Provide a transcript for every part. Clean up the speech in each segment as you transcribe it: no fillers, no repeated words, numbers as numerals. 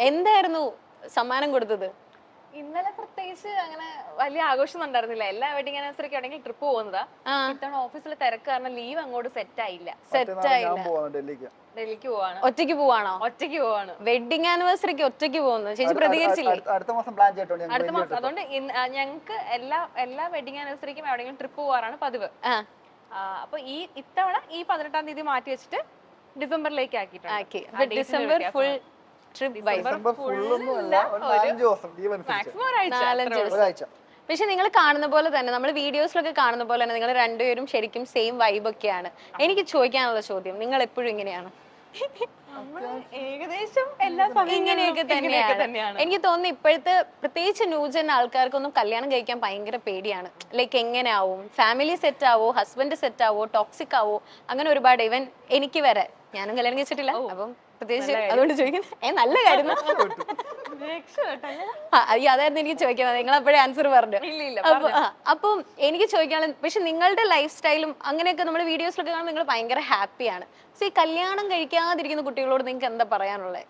എന്തായിരുന്നു സമ്മാനം കൊടുത്തത്? ഇന്നലെ പ്രത്യേകിച്ച് അങ്ങനെ വലിയ ആഘോഷം ഉണ്ടായിരുന്നില്ല. എല്ലാ വെഡിങ് ആനിവേഴ്സറിക്ക് ആണെങ്കിൽ ട്രിപ്പ് പോകുന്നതാ. ഇത്തവണ ഓഫീസിൽ തിരക്ക് കാരണം ലീവ് അങ്ങോട്ട് സെറ്റ് ആയില്ല. ഡൽഹിക്ക് പോവാണ്. ഒറ്റയ്ക്ക് പോവാണോ? ഒറ്റയ്ക്ക് പോവാണ്. വെഡിങ് ആനിവേഴ്സറിക്ക് ഒറ്റയ്ക്ക് പോകുന്നു. ചേച്ചി പ്രതികരിച്ചില്ലേ? അടുത്ത മാസം പ്ലാൻ ചെയ്തിട്ടുണ്ട്. അടുത്ത മാസം. അതുകൊണ്ട് ഞങ്ങൾക്ക് എല്ലാ വെഡിങ് ആനിവേഴ്സറിക്കും എവിടെയെങ്കിലും ട്രിപ്പ് പോവാറാണ് പതിവ്. അപ്പൊ ഇത്തവണ ഈ 18-ാം തീയതി മാറ്റി വെച്ചിട്ട് ഡിസംബറിലേക്ക് ആക്കിയിട്ടുണ്ട്. December full trip. പക്ഷെ നിങ്ങൾ കാണുന്ന പോലെ തന്നെ, നമ്മൾ വീഡിയോസിലൊക്കെ കാണുന്ന പോലെ തന്നെ നിങ്ങൾ രണ്ടുപേരും ശരിക്കും സെയിം വൈബ് ഒക്കെയാണ്. എനിക്ക് ചോദിക്കാനുള്ള ചോദ്യം, നിങ്ങൾ എപ്പോഴും ഇങ്ങനെയാണ്? ഏകദേശം എല്ലാ ഇങ്ങനെയൊക്കെ തന്നെയാണ്. എനിക്ക് തോന്നുന്നു ഇപ്പോഴത്തെ പ്രത്യേകിച്ച് ന്യൂജൻ ആൾക്കാർക്കൊന്നും കല്യാണം കഴിക്കാൻ ഭയങ്കര പേടിയാണ്. ലൈക്ക് എങ്ങനെ ആവും, ഫാമിലി സെറ്റ് ആവോ, ഹസ്ബൻഡ് സെറ്റ് ആവോ, ടോക്സിക് ആവോ, അങ്ങനെ ഒരുപാട്. ഇവൻ എനിക്ക് വരെ, ഞാനും കല്യാണം കഴിച്ചിട്ടില്ല, അപ്പം പ്രത്യേകിച്ച് അതുകൊണ്ട് ചോദിക്കുന്നത് നല്ല കാര്യം. അതായിരുന്നു എനിക്ക് ചോദിക്കാൻ. നിങ്ങൾ അപ്പോഴേ ആൻസർ പറഞ്ഞു. അപ്പം എനിക്ക് ചോദിക്കാനുള്ള, പക്ഷെ നിങ്ങളുടെ ലൈഫ് സ്റ്റൈലും അങ്ങനെയൊക്കെ നമ്മൾ വീഡിയോസിലൊക്കെ കാണുമ്പോൾ നിങ്ങൾ ഭയങ്കര ഹാപ്പിയാണ്. സോ ഈ കല്യാണം കഴിക്കാതിരിക്കുന്ന കുട്ടികളോട് നിങ്ങൾക്ക് എന്താ പറയാനുള്ളത്?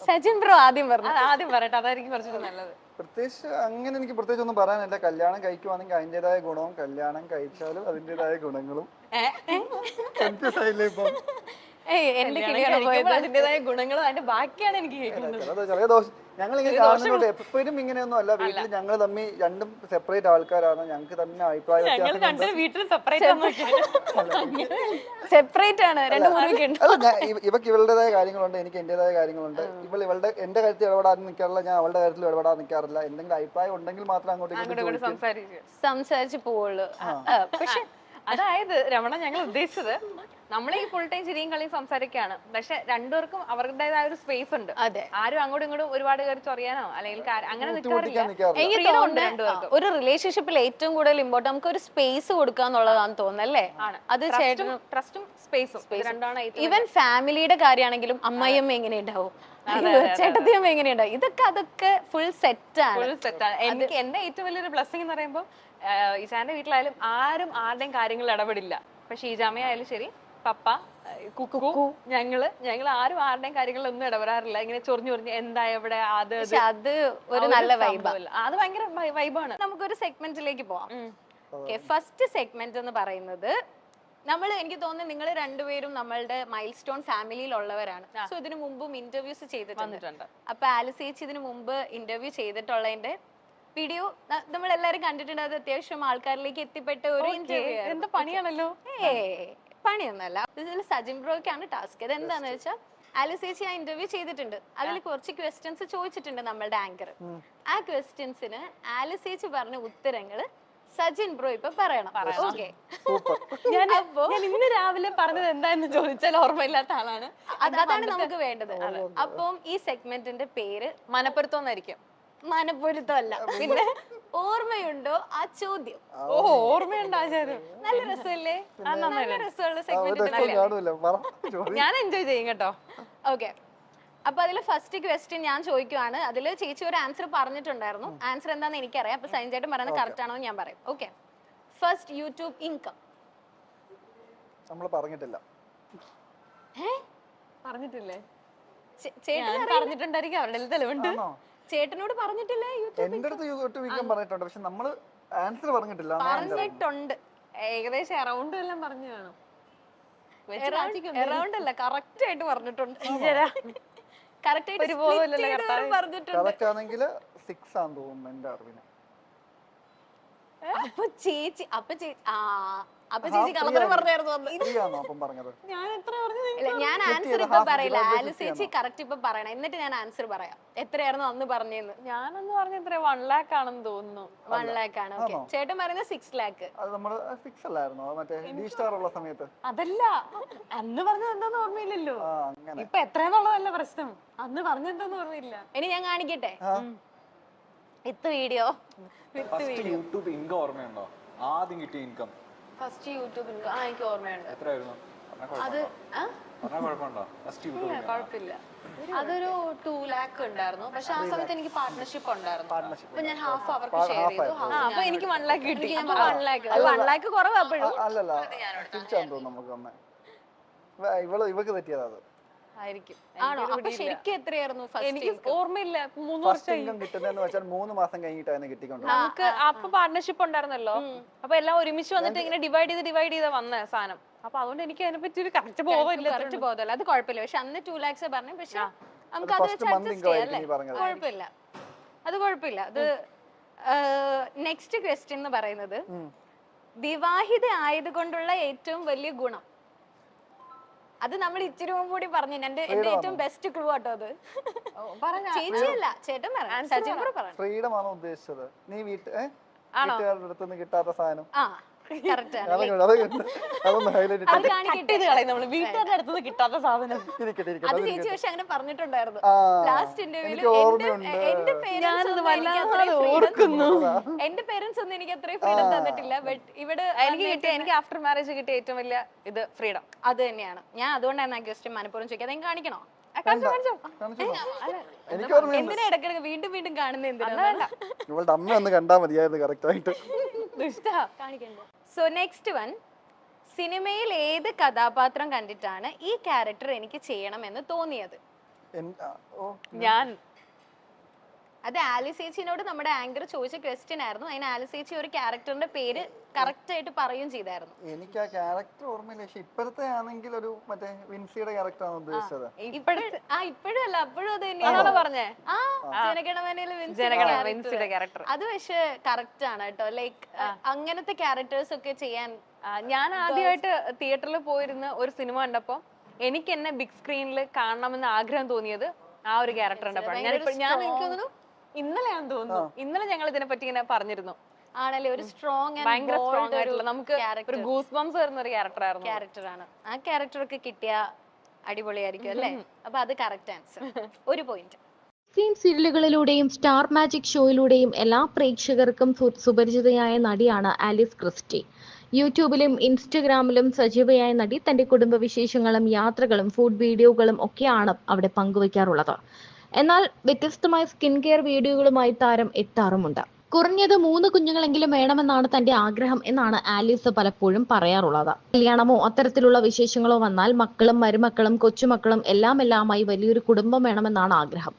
സജിൻ ബ്രോ ആദ്യം പറയട്ടെ, അതായിരിക്കും കുറച്ചുകൂടി നല്ലത്. പ്രത്യേകിച്ച് അങ്ങനെ എനിക്ക് പ്രത്യേകിച്ച് ഒന്നും പറയാനില്ല. കല്യാണം കഴിക്കുവാണെങ്കിൽ അതിൻ്റെതായ ഗുണവും കല്യാണം കഴിച്ചാലും അതിൻ്റെതായ ഗുണങ്ങളും. അതിന്റേതായ ഗുണങ്ങളും അതിന്റെ ബാക്കിയാണ് എനിക്ക് ചെറിയ ദോഷം. ഞങ്ങളിങ്ങനെ കാണുന്നുണ്ട് എപ്പോഴും ഇങ്ങനെയൊന്നും അല്ല. വീട്ടിൽ ഞങ്ങൾ തമ്മിൽ രണ്ടും സെപ്പറേറ്റ് ആൾക്കാരാണ്. ഞങ്ങൾക്ക് തന്നെ അഭിപ്രായ ഇവക്ക് ഇവളുടേതായ കാര്യങ്ങളുണ്ട്, എനിക്ക് എന്റേതായ കാര്യങ്ങളുണ്ട്. ഇവളുടെ എന്റെ കാര്യത്തിൽ ഇടപെടാൻ നിൽക്കാറില്ല, ഞാൻ അവളുടെ കാര്യത്തിൽ ഇടപെടാൻ നിൽക്കാറില്ല. എന്തെങ്കിലും അഭിപ്രായം ഉണ്ടെങ്കിൽ മാത്രം അങ്ങോട്ട് സംസാരിച്ച് പോവുള്ളൂ. പക്ഷെ അതായത് രമണ, ഞങ്ങൾ ഉദ്ദേശിച്ചത് നമ്മളെ ഈ ഫുൾ ടൈം ചിരിയും കളിയും സംസാരിക്കുകയാണ്. പക്ഷെ രണ്ടുപേർക്കും അവരുടേതായ ഒരു സ്പേസ് ഉണ്ട്. ആരും അങ്ങോട്ടും ഇങ്ങോട്ടും ഒരുപാട് കയറി ചൊറിയാനോ അല്ലെങ്കിൽ അങ്ങനെ നിൽക്കാറില്ല. ഒരു റിലേഷൻഷിപ്പിൽ ഏറ്റവും കൂടുതൽ ഇമ്പോർട്ടന്റ് നമുക്ക് ഒരു സ്പേസ് കൊടുക്കാന്നുള്ളതാന്ന് തോന്നുന്നല്ലേ? അത് ട്രസ്റ്റും സ്പേസും രണ്ടാണ്. ഈവൻ ഫാമിലിയുടെ കാര്യമാണെങ്കിലും അമ്മയമ്മ എങ്ങനെ ഉണ്ടാവും, ചേട്ടത്തിയമ്മ എങ്ങനെയുണ്ടാവും, അതൊക്കെ ഫുൾ സെറ്റാണ്. എനിക്ക് എന്റെ ഏറ്റവും വലിയൊരു ബ്ലെസ്സിംഗ് എന്ന് പറയുമ്പോൾ ഈശാന്റെ വീട്ടിലായാലും ആരും ആരുടെയും കാര്യങ്ങളിൽ ഇടപെടില്ല. ഇപ്പൊ ഷീജാമയായാലും ശരി, പപ്പ, കുക്കു, ഞങ്ങൾ ആരും ആരുടെയും കാര്യങ്ങളിലൊന്നും ഇടപെടാറില്ല. ഇങ്ങനെ ചൊറിഞ്ഞു എന്താ എവിടെ അത് ഒരു നല്ല വൈബാണ്. അത് ഭയങ്കര വൈബാണ്. നമുക്കൊരു സെഗ്മെന്റിലേക്ക് പോവാം. ഫസ്റ്റ് സെഗ്മെന്റ് എന്ന് പറയുന്നത്, എനിക്ക് തോന്നുന്നു നിങ്ങൾ രണ്ടുപേരും നമ്മളുടെ മൈൽ സ്റ്റോൺ ഫാമിലിയിലുള്ളവരാണ്. സോ ഇതിനു മുമ്പും ഇന്റർവ്യൂസ് ചെയ്തിട്ടുണ്ട്. അപ്പൊ ആലിസ് ചേച്ചി ഇതിനു മുമ്പ് ഇന്റർവ്യൂ ചെയ്തിട്ടുള്ളതിന്റെ വീഡിയോ നമ്മൾ എല്ലാരും കണ്ടിട്ടുണ്ട്. അത് അത്യാവശ്യം ആൾക്കാരിലേക്ക് എത്തിപ്പെട്ട ഒരു ഇന്റർവ്യൂ. എന്താ പണിയാണല്ലോ? പണിയൊന്നല്ല, ഇതിൽ സജിൻ ബ്രോയ്ക്കാണ് ടാസ്ക്. ഇത് എന്താന്ന് വെച്ചാൽ ആലിസ് ചേച്ചി ആ ഇന്റർവ്യൂ ചെയ്തിട്ടുണ്ട്. അതിൽ കുറച്ച് ക്വസ്റ്റ്യൻസ് ചോദിച്ചിട്ടുണ്ട് നമ്മളുടെ ആങ്കർ. ആ ക്വസ്റ്റ്യൻസിന് ആലിസ് ചേച്ചി പറഞ്ഞ ഉത്തരങ്ങള് സജിൻ ബ്രോ ഇപ്പൊ പറയണം. ഓക്കെ, ഞാൻ ഇന്ന് രാവിലെ പറഞ്ഞത് എന്താന്ന് ചോദിച്ചാൽ ഓർമ്മയില്ലാത്ത ആളാണ്. അതാണ് നമുക്ക് വേണ്ടത്. അപ്പം ഈ സെഗ്മെന്റിന്റെ പേര് മനപ്പൊരുത്തം. മനപ്പൊരുത്തമല്ല, പിന്നെ ഓർമ്മയുണ്ടോ ആ ചോദ്യം. ഓർമ്മയുണ്ടോ? നല്ല രസമല്ലേ? നല്ല രസമുള്ള സെഗ്മെന്റ്, ഞാൻ എൻജോയ് ചെയ്യും കേട്ടോ. ഓക്കെ, അപ്പൊ അതില് ഫസ്റ്റ് ക്വസ്റ്റ്യൻ ഞാൻ ചോദിക്കുവാണ്. അതില് ചേച്ചി ഒരു ആൻസർ പറഞ്ഞിട്ടുണ്ടായിരുന്നു. ആൻസർ എന്താന്ന് എനിക്കറിയാം. അപ്പൊ സൈൻചേട്ടൻ പറയുന്നത് കറക്റ്റ് ആണോ ഞാൻ പറയും. Okay, first YouTube income. നമ്മൾ പറഞ്ഞിട്ടില്ല. പറഞ്ഞിട്ടില്ലേ? ചേട്ടൻ പറഞ്ഞിട്ടുണ്ടായിരിക്കും, അവരുടെ തെളിവുണ്ട്. ചേട്ടനോട് പറഞ്ഞിട്ടില്ല? എന്റെ അടുത്ത് യൂട്യൂബ് ഇൻകം പറഞ്ഞിട്ടുണ്ട്, പക്ഷെ നമ്മള് ആൻസർ പറഞ്ഞിട്ടില്ല. പറഞ്ഞിട്ടുണ്ട്, ഏകദേശം അറൗണ്ട് എല്ലാം പറഞ്ഞു കാണും. അറൗണ്ട് അല്ല, കറക്റ്റ് ആയിട്ട് പറഞ്ഞിട്ടുണ്ട്. കറക്റ്റ് ആണെങ്കിൽ 6 ആണെന്ന് തോന്നുന്നു എന്റെ അറിവിന്. അപ്പൊ ചേച്ചി കള്ളത്തരം പറഞ്ഞായിരുന്നു. ഞാൻ ആൻസർ ഇപ്പൊ പറയില്ല, ആലിസ് ചേച്ചി കറക്റ്റ് ഇപ്പൊ പറയണം, എന്നിട്ട് ഞാൻ ആൻസർ പറയാം. എത്രയായിരുന്നു അന്ന് പറഞ്ഞെന്ന്? ഞാനന്ന് പറഞ്ഞ 1 lakh ആണെന്ന് തോന്നുന്നു. 1 lakh ആണ്. ഓക്കെ, ചേട്ടൻ പറയുന്നത് 6 lakh. അതല്ല, അന്ന് പറഞ്ഞത് എന്താന്ന് ഓർമ്മയില്ലല്ലോ. ഇപ്പൊ എത്രയാന്നുള്ളതല്ല പ്രശ്നം, അന്ന് പറഞ്ഞെന്താന്ന് ഓർമ്മയില്ല. ഇനി ഞാൻ കാണിക്കട്ടെ വിത്ത് വീഡിയോ. യൂട്യൂബ് ഇൻകം ഓർമ്മയുണ്ടോ? ആദ്യം കിട്ടിയ ഇൻകം ഫസ്റ്റ് യൂട്യൂബ് ഇൻകം എനിക്ക് ഓർമ്മയുണ്ട്. എത്രയായിരുന്നു? അത് കുഴപ്പമില്ല, അതൊരു 2 lakh ഉണ്ടായിരുന്നു. പക്ഷെ ആ സമയത്ത് എനിക്ക് പാർട്ട്ണർഷിപ്പ് ഉണ്ടായിരുന്നു. അപ്പൊ ഞാൻ ഹാഫ് അവർക്ക് ഷെയർ ചെയ്തു. അപ്പൊ എനിക്ക് 1 lakh കിട്ടി. 1 lakh. 1 lakh കുറവാ. അല്ലല്ല, തിരിച്ചാന്ന് തോന്നുന്നു നമുക്ക്. ഇവക്ക് തെറ്റിയതാ അത്. ആയിരിക്കും. ആണോ? അപ്പൊ ശരിക്കും എത്രയായിരുന്നു എനിക്ക് ഫസ്റ്റ്? ഓർമ്മയില്ല, 3 ഫസ്റ്റ് വർഷമായി. ഇൻകം കിട്ടുന്നതെന്ന് വെച്ചാൽ 3 മാസം കഴിഞ്ഞിട്ടായിരുന്നു കിട്ടിക്കൊണ്ട് നമുക്ക് അപ്പൊ പാർട്ണർഷിപ്പ് ഉണ്ടായിരുന്നല്ലോ, അപ്പൊ എല്ലാം ഒരുമിച്ച് വന്നിട്ട് ഇങ്ങനെ ഡിവൈഡ് ചെയ്ത് വന്ന സാധനം. അപ്പൊ അതുകൊണ്ട് എനിക്ക് അതിനെ പറ്റി ഒരു കറക്റ്റ് ബോധമില്ല. കറക്റ്റ് ബോധമല്ല, അത് കുഴപ്പമില്ല. പക്ഷെ അന്ന് 2 lakhs പറഞ്ഞു. പക്ഷെ നമുക്ക് അത് ഫസ്റ്റ് വെച്ച് മന്ത് അഡ്ജസ്റ്റ് ഇൻകം ചെയ്യാം ആയിരിക്കും അല്ലേ? നീ പറഞ്ഞത്. കുഴപ്പമില്ല, അത് കുഴപ്പമില്ല. അത് നെക്സ്റ്റ് ക്വസ്റ്റ്യൻ എന്ന് പറയുന്നത് വിവാഹിത ആയതുകൊണ്ടുള്ള ഏറ്റവും വലിയ ഗുണം. അത് നമ്മൾ ഇച്ചിരി മുമ്പ് കൂടി പറഞ്ഞു. എന്റെ ഏറ്റവും ബെസ്റ്റ് ക്ലൂ ആട്ടോ അത്. ചേച്ചിയല്ല, ചേട്ടൻ പറയാം. സജിൻ ബ്രോ പറയാം. ഫ്രീഡം ആണോ ഉദ്ദേശിച്ചത്? നീ വീട്ടുകാരുടെ അടുത്തുനിന്ന് കിട്ടാത്ത സാധനം. ആ കറക്റ്റ് ആണ്. അതൊന്ന് ഹൈലൈറ്റ് അത് കാണിക്കട്ടെ. നമ്മള് വീട്ടുകാരുടെ അടുത്ത് കിട്ടാത്ത സാധനം. അത് ചേച്ചി പക്ഷെ അങ്ങനെ പറഞ്ഞിട്ടുണ്ടായിരുന്നു ലാസ്റ്റ് ഇന്റർവ്യൂല്. എനിക്ക് ഓർമ്മയുണ്ട്. എന്റെ പേരൻസ് ഒന്നും എനിക്ക് അത്രയും ഫ്രീഡം തന്നിട്ടില്ല. ബട്ട് ഇവിടെ എനിക്ക് ആഫ്റ്റർ മാരേജ് കിട്ടിയ ഏറ്റവും വലിയ ഇത് ഫ്രീഡം. അത് തന്നെയാണ്. ഞാൻ അതുകൊണ്ടാണ് ആ ക്വസ്റ്റ്യൻ മനഃപൂർവ്വം ചോദിക്കാതെ. അത് കാണിക്കണോ? എനിക്ക് ഓർമ്മയുണ്ട്. എന്തിനാ ഇടക്കിടക്ക് വീണ്ടും വീണ്ടും കാണുന്ന എന്തിനാ? ഇവളുടെ അമ്മ ഒന്ന് കണ്ടാ മതിയായിരുന്നു കറക്റ്റ് ആയിട്ട്. സോ നെക്സ്റ്റ് വൺ, സിനിമയിൽ ഏത് കഥാപാത്രം കണ്ടിട്ടാണ് ഈ ക്യാരക്ടർ എനിക്ക് ചെയ്യണം എന്ന് തോന്നിയത്? ഞാൻ അത് ആലിസ് ചേച്ചിനോട് നമ്മുടെ ആങ്കർ ചോദിച്ച ക്വസ്റ്റ്യൻ ആയിരുന്നു. അതിന് ആലിസ് ചേച്ചി ഒരു ക്യാരക്ടറിന്റെ പേര് കറക്റ്റ് ആയിട്ട് പറയുകയും ചെയ്തായിരുന്നു. എനിക്ക് ആ ക്യാരക്ടർ ഓർമ്മയില്ല. പക്ഷെ ഇപ്പോഴത്തെ ആണെങ്കിൽ ഒരു മറ്റേ വിൻസിയുടെ ക്യാരക്ടർ ആണ് ഉദ്ദേശിച്ചത്. ഇപ്പോഴും അല്ല, അപ്പോഴും അത് ആണോ പറഞ്ഞേ? ജനഗണമനയിലെ വിൻസിയുടെ ക്യാരക്ടർ. അത് പക്ഷെ കറക്റ്റ് ആണ് കേട്ടോ. ലൈക്ക് അങ്ങനത്തെ ക്യാരക്ടേഴ്സ് ഒക്കെ ചെയ്യാൻ ഞാൻ ആദ്യമായിട്ട് തിയേറ്ററിൽ പോയിരുന്ന ഒരു സിനിമ കണ്ടപ്പോ എനിക്ക് എന്നെ ബിഗ് സ്ക്രീനിൽ കാണണമെന്ന് ആഗ്രഹം തോന്നിയത് ആ ഒരു ക്യാരക്ടർ കണ്ടപ്പോഴാണ്. ഞാൻ എനിക്ക് തോന്നുന്നു ഇന്നലെയാണെന്ന് തോന്നുന്നു, ഇന്നലെ ഞങ്ങൾ ഇതിനെ പറ്റി ഇങ്ങനെ പറഞ്ഞിരുന്നു. ആണല്ലേ, ഒരു സ്ട്രോങ് ഭയങ്കര സ്ട്രോങ് ആയിട്ടുള്ള നമുക്ക് ഒരു ഗൂസ് ബംസ് വരുന്ന ഒരു ക്യാരക്ടറാണ്. ആ ക്യാരക്ടർ ഒക്കെ കിട്ടിയ അടിപൊളിയായിരിക്കും അല്ലേ? അപ്പൊ അത് കറക്റ്റ് ആൻസർ. ഒരു പോയിന്റ്. ഫിലിം സീരിയലുകളിലൂടെയും സ്റ്റാർ മാജിക് ഷോയിലൂടെയും എല്ലാ പ്രേക്ഷകർക്കും സുപരിചിതയായ നടിയാണ് ആലിസ് ക്രിസ്റ്റി. യൂട്യൂബിലും ഇൻസ്റ്റഗ്രാമിലും സജീവയായ നടി തന്റെ കുടുംബവിശേഷങ്ങളും യാത്രകളും ഫുഡ് വീഡിയോകളും ഒക്കെയാണ് അവിടെ പങ്കുവയ്ക്കാറുള്ളത്. എന്നാൽ വ്യത്യസ്തമായ സ്കിൻ കെയർ വീഡിയോകളുമായി താരം എത്താറുമുണ്ട്. കുറഞ്ഞത് 3 കുഞ്ഞുങ്ങളെങ്കിലും വേണമെന്നാണ് തന്റെ ആഗ്രഹം എന്നാണ് ആലിസ് പലപ്പോഴും പറയാറുള്ളത്. കല്യാണമോ അത്തരത്തിലുള്ള വിശേഷങ്ങളോ വന്നാൽ മക്കളും മരുമക്കളും കൊച്ചുമക്കളും എല്ലാമായി വലിയൊരു കുടുംബം വേണമെന്നാണ് ആഗ്രഹം.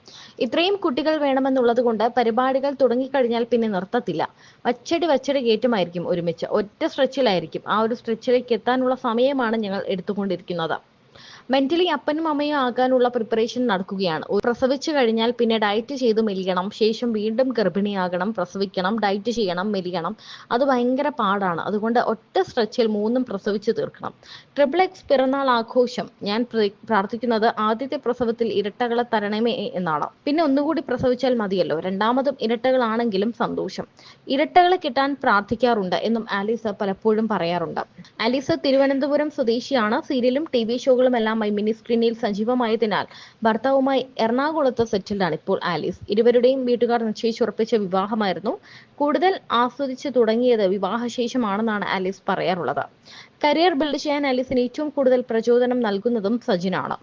ഇത്രയും കുട്ടികൾ വേണമെന്നുള്ളത് കൊണ്ട് പരിപാടികൾ തുടങ്ങിക്കഴിഞ്ഞാൽ പിന്നെ നിർത്തത്തില്ല. വച്ചടി കയറ്റുമായിരിക്കും ഒരുമിച്ച്. ഒറ്റ സ്ട്രെച്ചിലായിരിക്കും. ആ ഒരു സ്ട്രെച്ചിലേക്ക് എത്താനുള്ള സമയമാണ് ഞങ്ങൾ എടുത്തുകൊണ്ടിരിക്കുന്നത്. മെന്റലി അപ്പനും അമ്മയും ആകാനുള്ള പ്രിപ്പറേഷൻ നടക്കുകയാണ്. പ്രസവിച്ചു കഴിഞ്ഞാൽ പിന്നെ ഡയറ്റ് ചെയ്ത് മെലിയണം, ശേഷം വീണ്ടും ഗർഭിണിയാകണം, പ്രസവിക്കണം, ഡയറ്റ് ചെയ്യണം, മെലിയണം. അത് ഭയങ്കര പാടാണ്. അതുകൊണ്ട് ഒറ്റ സ്ട്രെച്ചിൽ 3 പ്രസവിച്ച് തീർക്കണം. XXX പിറന്നാൾ ആഘോഷം. ഞാൻ പ്രാർത്ഥിക്കുന്നത് ആദ്യത്തെ പ്രസവത്തിൽ ഇരട്ടകളെ തരണമേ എന്നാണ്. പിന്നെ ഒന്നുകൂടി പ്രസവിച്ചാൽ മതിയല്ലോ. രണ്ടാമതും ഇരട്ടകളാണെങ്കിലും സന്തോഷം. ഇരട്ടകളെ കിട്ടാൻ പ്രാർത്ഥിക്കാറുണ്ട് എന്നും ആലിസ് പലപ്പോഴും പറയാറുണ്ട്. ആലിസ് തിരുവനന്തപുരം സ്വദേശിയാണ്. സീരിയലും TV ഷോകളും എല്ലാം മിനി സ്ക്രീനിൽ സജീവമായതിനാൽ ഭർത്താവുമായി എറണാകുളത്ത് സെറ്റിൽഡാണ് ഇപ്പോൾ ആലിസ്. ഇരുവരുടെയും വീട്ടുകാർ നിശ്ചയിച്ചുറപ്പിച്ച വിവാഹമായിരുന്നു. കൂടുതൽ ആസ്വദിച്ചു തുടങ്ങിയത് വിവാഹശേഷമാണെന്നാണ് ആലിസ് പറയാറുള്ളത്. കരിയർ ബിൽഡ് ചെയ്യാൻ ആലിസിന് ഏറ്റവും കൂടുതൽ പ്രചോദനം നൽകുന്നതും സജിനാണ്.